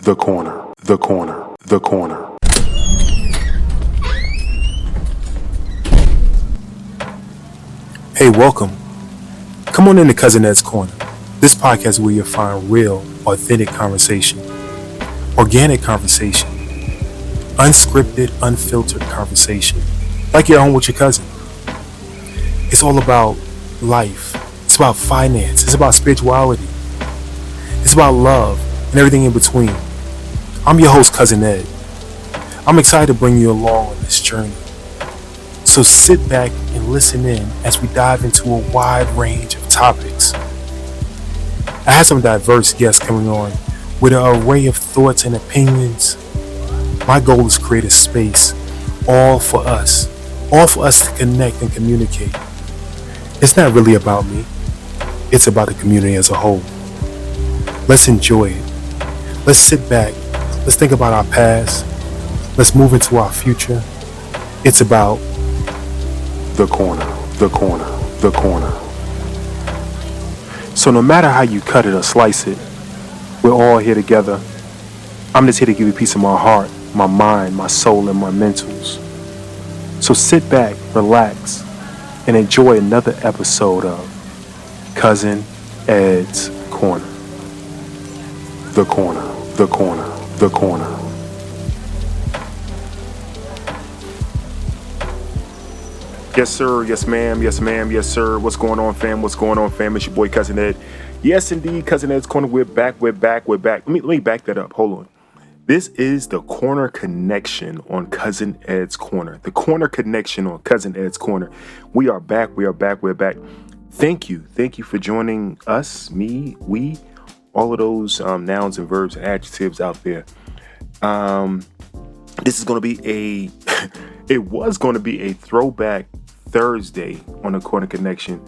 The corner, the corner, the corner. Hey, welcome. Come on into Cousin Ed's Corner. This podcast is where you'll find real, authentic conversation, organic conversation, unscripted, unfiltered conversation, like you're home with your cousin. It's all about life. It's about finance. It's about spirituality. It's about love and everything in between. I'm your host, Cousin Ed. I'm excited to bring you along on this journey. So sit back and listen in as we dive into a wide range of topics. I have some diverse guests coming on with an array of thoughts and opinions. My goal is to create a space all for us to connect and communicate. It's not really about me. It's about the community as a whole. Let's enjoy it. Let's sit back. Let's think about our past. Let's move into our future. It's about The corner, the corner, the corner. So no matter how you cut it or slice it, we're all here together. I'm just here to give you a piece of my heart, my mind, my soul, and my mentals. So sit back, relax, and enjoy another episode of Cousin Ed's Corner. The corner, the corner, the corner. Yes, sir. Yes, ma'am. Yes, ma'am. Yes, sir. What's going on, fam? What's going on, fam? It's your boy, Cousin Ed. Yes, indeed, Cousin Ed's Corner. We're back. Let me back that up. Hold on. This is the Corner Connection on Cousin Ed's Corner. The Corner Connection on Cousin Ed's Corner. We are back. Thank you. Thank you for joining us, me, we, all of those nouns and verbs and adjectives out there. This is going to be it was going to be a Throwback Thursday on the Corner Connection,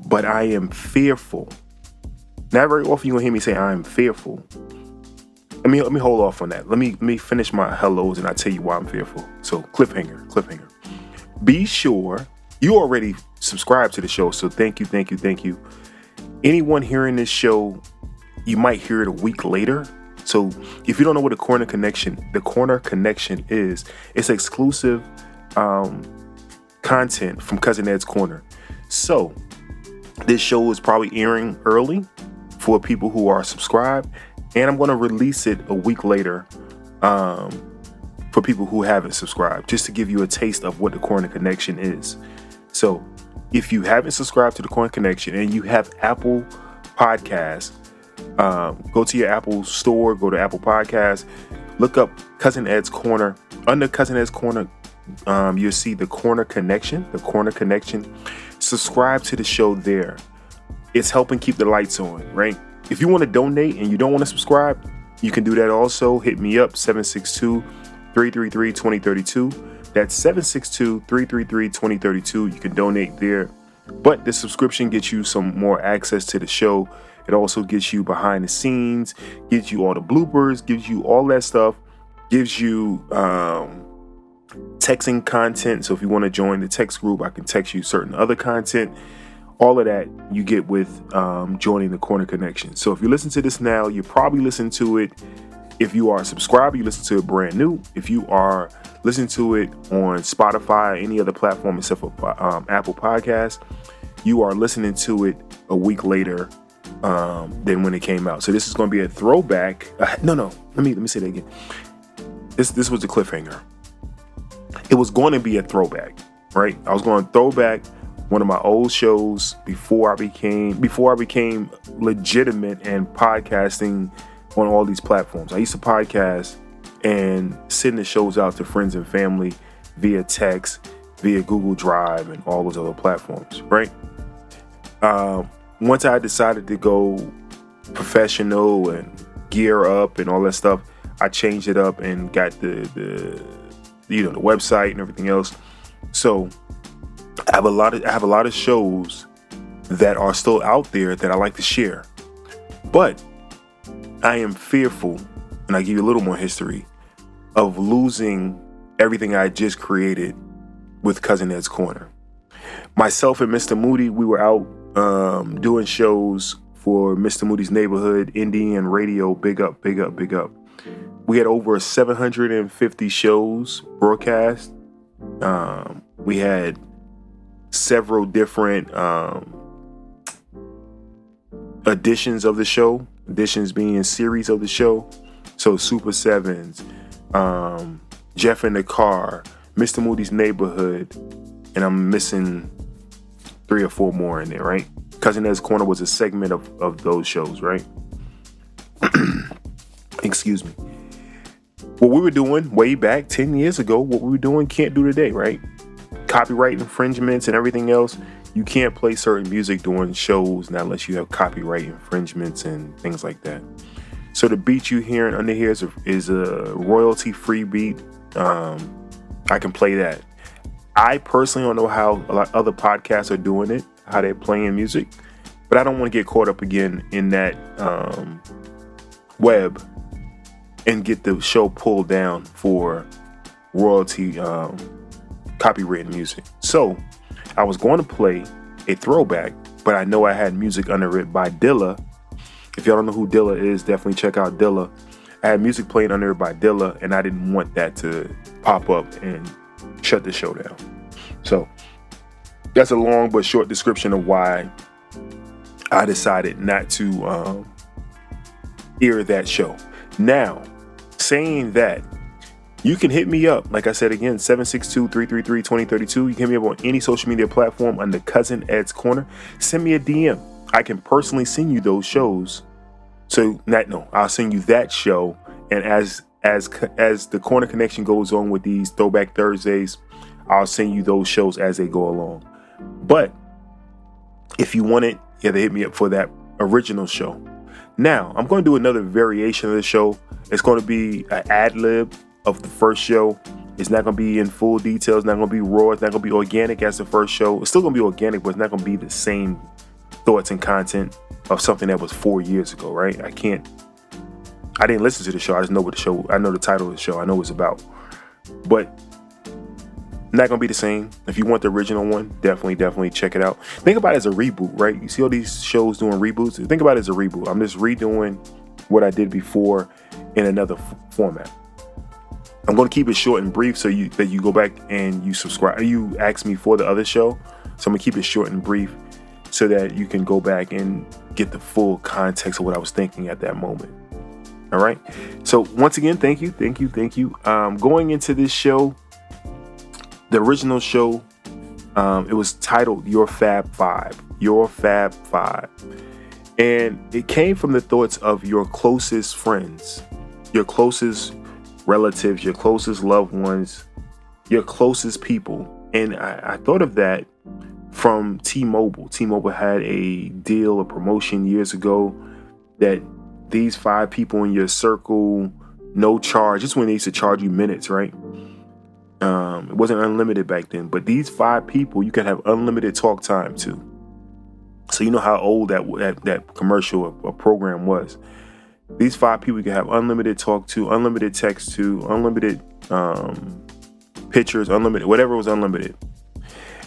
but I am fearful. Not very often you're going to hear me say I am fearful. Let me hold off on that. Let me finish my hellos and I'll tell you why I'm fearful. So cliffhanger. Be sure you already subscribed to the show, so thank you. Anyone hearing this show, you might hear it a week later. So if you don't know what the Corner Connection is, it's exclusive content from Cousin Ed's Corner. So this show is probably airing early for people who are subscribed, and I'm going to release it a week later for people who haven't subscribed, just to give you a taste of what the Corner Connection is. So if you haven't subscribed to the Corner Connection and you have Apple Podcasts, go to your Apple store, go to Apple Podcasts, look up Cousin Ed's Corner. Under Cousin Ed's Corner, you'll see the Corner Connection. Subscribe to the show there. It's helping keep the lights on, right? If you want to donate and you don't want to subscribe, you can do that also. Hit me up, 762-333-2032. That's 762-333-2032. You can donate there. But the subscription gets you some more access to the show. It also gets you behind the scenes, gives you all the bloopers, gives you all that stuff, gives you texting content. So if you want to join the text group, I can text you certain other content. All of that you get with joining the Corner Connection. So if you listen to this now, you probably listen to it. If you are a subscriber, you listen to it brand new. If you are listening to it on Spotify, any other platform except for Apple Podcasts, you are listening to it a week later than when it came out. So this is going to be a throwback. No. Let me say that again. This was the cliffhanger. It was going to be a throwback, right? I was going to throw back one of my old shows before I became legitimate and podcasting on all these platforms. I used to podcast and send the shows out to friends and family via text, via Google Drive, and all those other platforms, right? Once I decided to go professional and gear up and all that stuff, I changed it up and got the website and everything else. So I have a lot of shows that are still out there that I like to share. But I am fearful, and I give you a little more history, of losing everything I just created with Cousin Ed's Corner. Myself and Mr. Moody, we were out doing shows for Mr. Moody's Neighborhood, Indian Radio, big up. We had over 750 shows broadcast. We had several different editions of the show. Editions being series of the show. So Super Sevens, Jeff in the Car, Mr. Moody's Neighborhood, and I'm missing 3 or 4 more in there, right? Cousin Ed's Corner was a segment of those shows, right? Excuse me. What we were doing way back 10 years ago, what we were doing can't do today, right? Copyright infringements and everything else. You can't play certain music during shows now unless you have copyright infringements and things like that. So the beat you hearing under here is a royalty-free beat. I can play that. I personally don't know how a lot of other podcasts are doing it, how they're playing music, but I don't want to get caught up again in that web and get the show pulled down for royalty copyrighted music. So I was going to play a throwback, but I know I had music under it by Dilla. If y'all don't know who Dilla is, definitely check out Dilla. I had music playing under it by Dilla, and I didn't want that to pop up and shut the show down. So that's a long but short description of why I decided not to air that show. Now, saying that, you can hit me up, like I said again, 762-333-2032. You can hit me up on any social media platform under Cousin Ed's Corner. Send me a DM. I can personally send you those shows. I'll send you that show. And as the Corner Connection goes on with these Throwback Thursdays, I'll send you those shows as they go along. But if you want it, you have to hit me up for that original show. Now, I'm going to do another variation of the show. It's going to be an ad-lib of the first show. It's not going to be in full detail. It's not going to be raw. It's not going to be organic as the first show. It's still going to be organic, but it's not going to be the same thoughts and content of something that was 4 years ago, right? I didn't listen to the show. I just know what the show, I know the title of the show. I know what it's about. But not going to be the same. If you want the original one, definitely check it out. Think about it as a reboot, right? You see all these shows doing reboots? Think about it as a reboot. I'm just redoing what I did before in another format. I'm going to keep it short and brief so that you go back and you subscribe. You ask me for the other show. So I'm going to keep it short and brief so that you can go back and get the full context of what I was thinking at that moment. All right. So once again, thank you. Going into this show, the original show, it was titled Your Fab-5. Your Fab-5. And it came from the thoughts of your closest friends, your closest relatives, your closest loved ones, your closest people. And I thought of that from T-Mobile. T-Mobile had a deal, a promotion years ago that these 5 people in your circle, no charge. This is when they used to charge you minutes, right? It wasn't unlimited back then, but these 5 people you can have unlimited talk time to. So you know how old that commercial or program was. These 5 people you can have unlimited talk to, unlimited text to, unlimited pictures, unlimited, whatever was unlimited.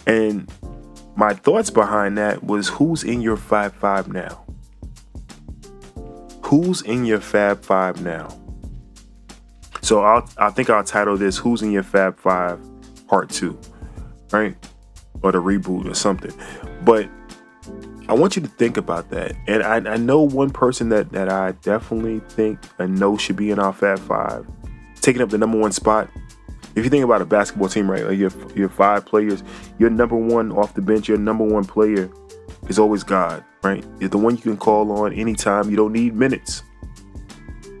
And my thoughts behind that was, who's in your Fab-5 now? Who's in your Fab-5 now? So I think I'll title this "Who's in Your Fab-5 Part 2," right? Or the reboot or something. But I want you to think about that. And I know one person that I definitely think and know should be in our Fab-5, taking up the number 1 spot. If you think about a basketball team, right? Like you have 5 players. Your number 1 off the bench, your number 1 player is always God, right? You're the one you can call on anytime. You don't need minutes.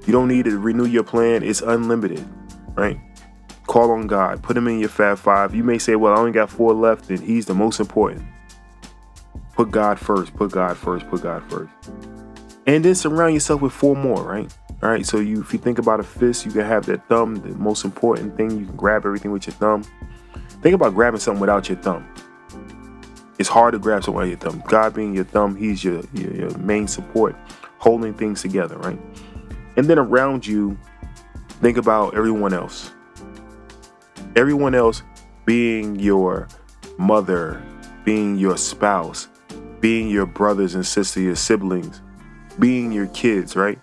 You don't need to renew your plan. It's unlimited, right? Call on God. Put him in your Fab-5. You may say, well, I only got 4 left, and he's the most important. Put God first. Put God first. And then surround yourself with 4 more, right? All right, so if you think about a fist, you can have that thumb, the most important thing. You can grab everything with your thumb. Think about grabbing something without your thumb. It's hard to grab something without your thumb. God being your thumb, he's your main support, holding things together, right? And then around you, think about everyone else. Everyone else being your mother, being your spouse, being your brothers and sisters, your siblings, being your kids, right?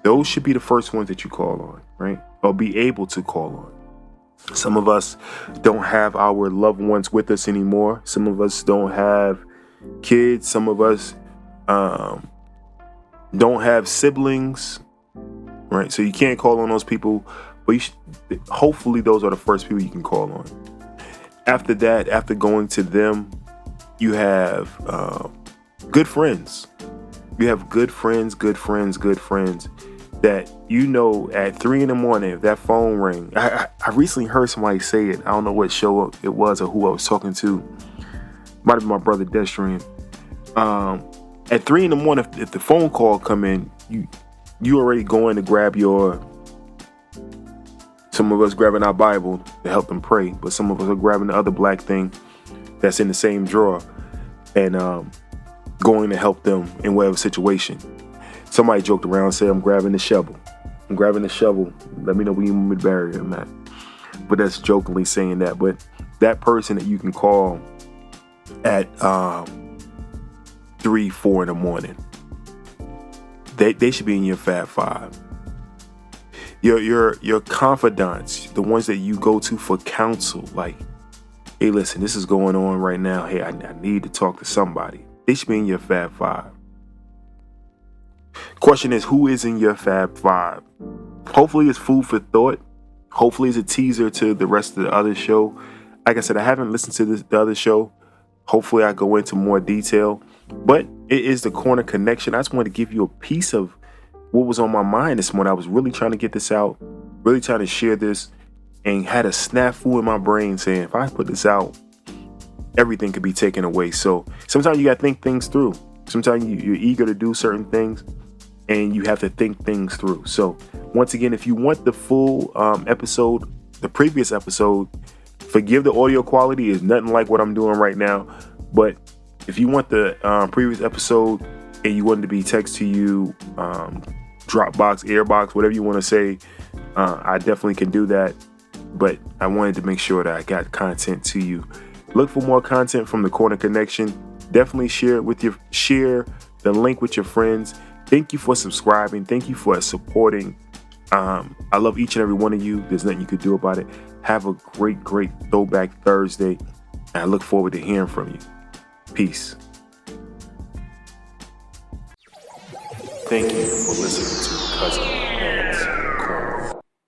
those should be the first ones that you call on, right? Or be able to call on. Some of us don't have our loved ones with us anymore. Some of us don't have kids. Some of us don't have siblings, right? So you can't call on those people, but hopefully those are the first people you can call on. After that, after going to them, you have good friends. You have good friends that at 3 a.m, if that phone rang. I recently heard somebody say it. I don't know what show it was or who I was talking to. Might have been my brother Destrian. At 3 a.m, if the phone call come in, you already going to grab some of us grabbing our Bible to help them pray, but some of us are grabbing the other black thing that's in the same drawer and going to help them in whatever situation. Somebody joked around and said, I'm grabbing the shovel. Let me know when you want me to bury him at. But that's jokingly saying that. But that person that you can call at 3, 4 in the morning, they should be in your Fab-5. Your confidants, the ones that you go to for counsel, like, hey, listen, this is going on right now. Hey, I need to talk to somebody. They should be in your Fab-5. Question is, who is in your Fab-5? Hopefully it's food for thought. Hopefully it's a teaser to the rest of the other show. Like I said, I haven't listened to the other show. Hopefully I go into more detail. But it is the Corner Connection. I just wanted to give you a piece of what was on my mind this morning. I was really trying to get this out, really trying to share this, and had a snafu in my brain saying, if I put this out, everything could be taken away. So sometimes you got to think things through. Sometimes you're eager to do certain things, and you have to think things through. So once again, if you want the full episode, the previous episode, forgive the audio quality is nothing like what I'm doing right now. But if you want the previous episode and you want it to be text to you, Dropbox, Airbox, whatever you want to say, I definitely can do that. But I wanted to make sure that I got content to you. Look for more content from the Corner Connection. Definitely share the link with your friends. Thank you for subscribing. Thank you for supporting. I love each and every one of you. There's nothing you could do about it. Have a great Throwback Thursday. And I look forward to hearing from you. Peace. Thank you for listening to Cousin.